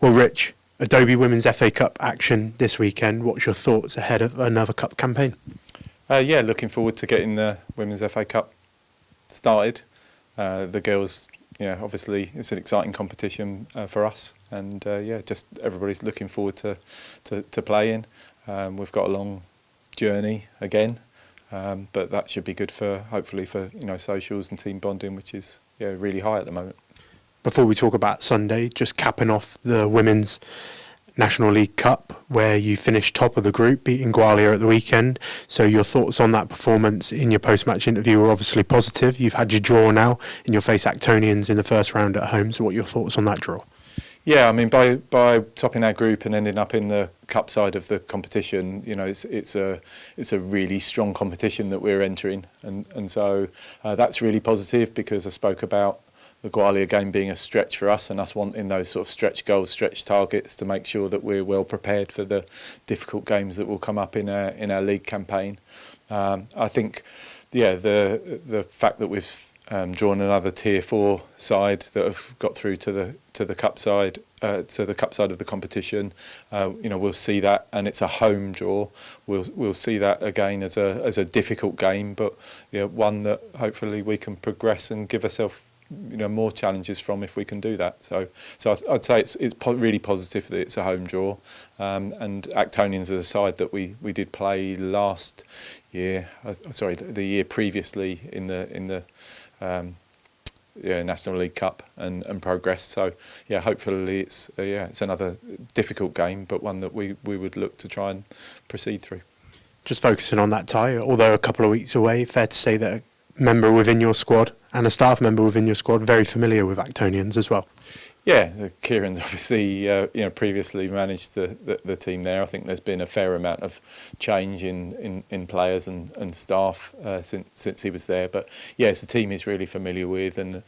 Well, Rich, Adobe Women's FA Cup action this weekend. What's your thoughts ahead of another cup campaign? Yeah, looking forward to getting the Women's FA Cup started. The girls, obviously it's an exciting competition for us, and just everybody's looking forward to playing. We've got a long journey again, but that should be good hopefully for socials and team bonding, which is really high at the moment. Before we talk about Sunday, just capping off the Women's National League Cup, where you finished top of the group, beating Gwalior at the weekend. So your thoughts on that performance in your post-match interview were obviously positive. You've had your draw now, and you'll face Actonians in the first round at home. So what are your thoughts on that draw? Yeah, I mean, by topping our group and ending up in the cup side of the competition, it's a really strong competition that we're entering, and so that's really positive, because I spoke about the Gwalior game being a stretch for us, and us wanting those sort of stretch goals, stretch targets to make sure that we're well prepared for the difficult games that will come up in our league campaign. I think, the fact that we've drawn another Tier 4 side that have got through to the cup side, to the cup side of the competition, we'll see that, and it's a home draw. We'll see that again as a difficult game, but one that hopefully we can progress and give ourselves more challenges from if we can do that. So I'd say it's really positive that it's a home draw, and Actonians are a side that we did play last year, the year previously in the National League Cup and progressed. So hopefully it's another difficult game, but one that we would look to try and proceed through. Just focusing on that tie, although a couple of weeks away, fair to say that a member within your squad and a staff member within your squad very familiar with Actonians as well. Yeah, Kieran's obviously previously managed the team there. I think there's been a fair amount of change in players and staff since he was there. But it's a team he's really familiar with, and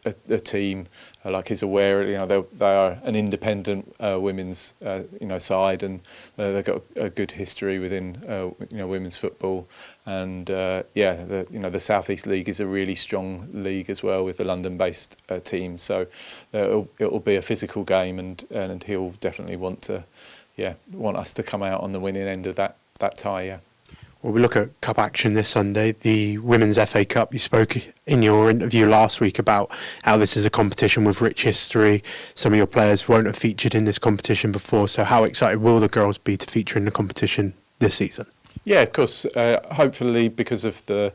a team like he's aware. They are an independent women's side, and they've got a good history within women's football. And the South East League is a really strong league as well, with the London-based teams. So it'll be a physical game, and he'll definitely want us to come out on the winning end of that tie. Yeah. Well, we look at cup action this Sunday, the Women's FA Cup. You spoke in your interview last week about how this is a competition with rich history. Some of your players won't have featured in this competition before. So how excited will the girls be to feature in the competition this season? Yeah, of course. Hopefully, because of the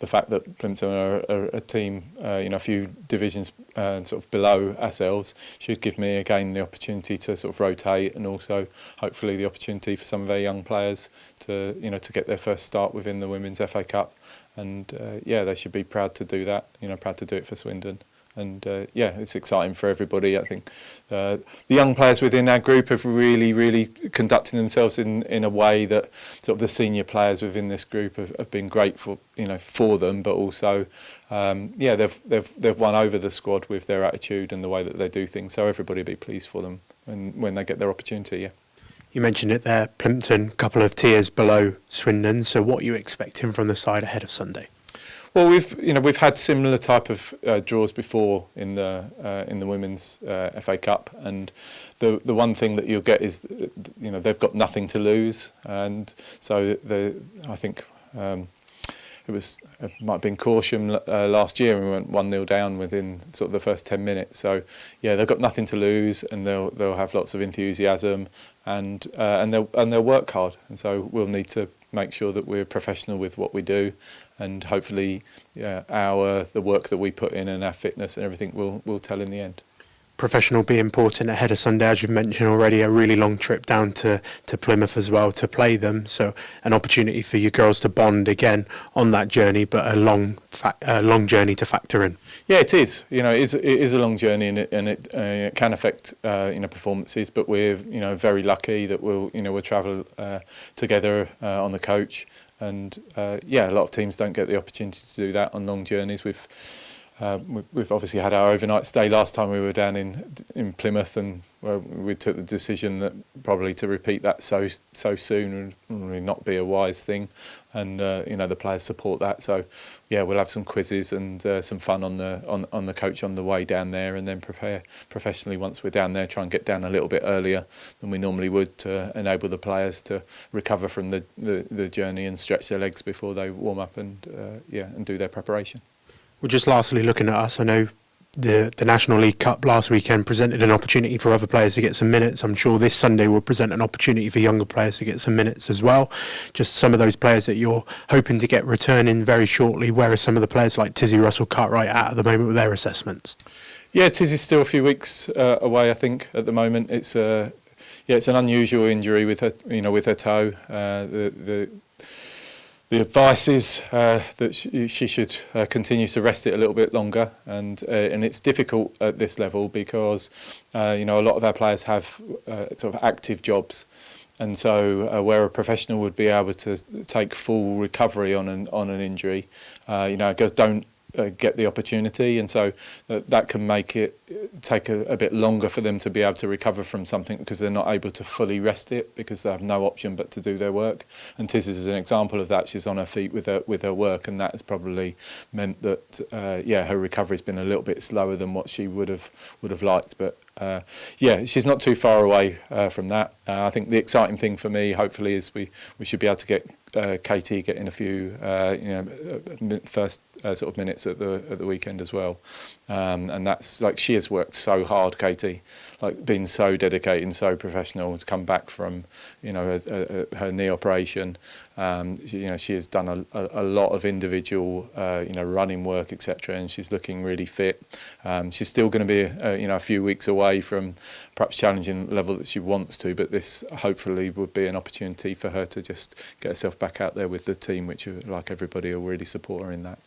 fact that Plympton are a team, a few divisions sort of below ourselves, should give me again the opportunity to sort of rotate, and also hopefully the opportunity for some of our young players to get their first start within the Women's FA Cup, and they should be proud to do that. Proud to do it for Swindon. And it's exciting for everybody. I think the young players within our group have really conducted themselves in a way that sort of the senior players within this group have been grateful, for them. But also, they've won over the squad with their attitude and the way that they do things. So everybody will be pleased for them when they get their opportunity. Yeah. You mentioned it there, Plympton, a couple of tiers below Swindon. So what are you expecting from the side ahead of Sunday? Well, we've had similar type of draws before in the Women's FA Cup, and the one thing that you'll get is they've got nothing to lose, and so I think it might have been Corsham last year, and we went 1-0 down within sort of the first 10 minutes. So they've got nothing to lose, and they'll have lots of enthusiasm, and they'll work hard, and so we'll need to make sure that we're professional with what we do, and hopefully the work that we put in and our fitness and everything will tell in the end. Professional be important ahead of Sunday, as you've mentioned already, a really long trip down to Plymouth as well to play them, so an opportunity for you girls to bond again on that journey, but a long journey to factor in. Yeah, it is. It is a long journey, and it can affect performances, but we're very lucky that we'll travel together on the coach, and a lot of teams don't get the opportunity to do that on long journeys. We've we've obviously had our overnight stay last time we were down in Plymouth, and we took the decision that probably to repeat that so soon would really not be a wise thing, and the players support that. So yeah, we'll have some quizzes and some fun on the coach on the way down there, and then prepare professionally once we're down there. Try and get down a little bit earlier than we normally would to enable the players to recover from the journey and stretch their legs before they warm up and do their preparation. Well, just lastly, looking at us, I know the National League Cup last weekend presented an opportunity for other players to get some minutes. I'm sure this Sunday will present an opportunity for younger players to get some minutes as well. Just some of those players that you're hoping to get returning very shortly. Where are some of the players like Tizzy, Russell, Cartwright at the moment with their assessments? Yeah, Tizzy's still a few weeks away, I think, at the moment. It's an unusual injury with her toe. The advice is that she should continue to rest it a little bit longer, and it's difficult at this level because a lot of our players have sort of active jobs, and so where a professional would be able to take full recovery on an injury, girls don't get the opportunity, and so that can make it take a bit longer for them to be able to recover from something because they're not able to fully rest it because they have no option but to do their work. And Tiz is an example of that. She's on her feet with her work, and that has probably meant that her recovery's been a little bit slower than what she would have liked. But she's not too far away from that. I think the exciting thing for me, hopefully, is we should be able to get Katie getting a few first sort of minutes at the weekend as well, and that's like she has worked so hard, Katie, like been so dedicated and so professional to come back from her knee operation. She has done a lot of individual running work, etc., and she's looking really fit. She's still going to be a few weeks away from perhaps challenging the level that she wants to, but this hopefully would be an opportunity for her to just get herself back out there with the team, which, like everybody, will really support her in that.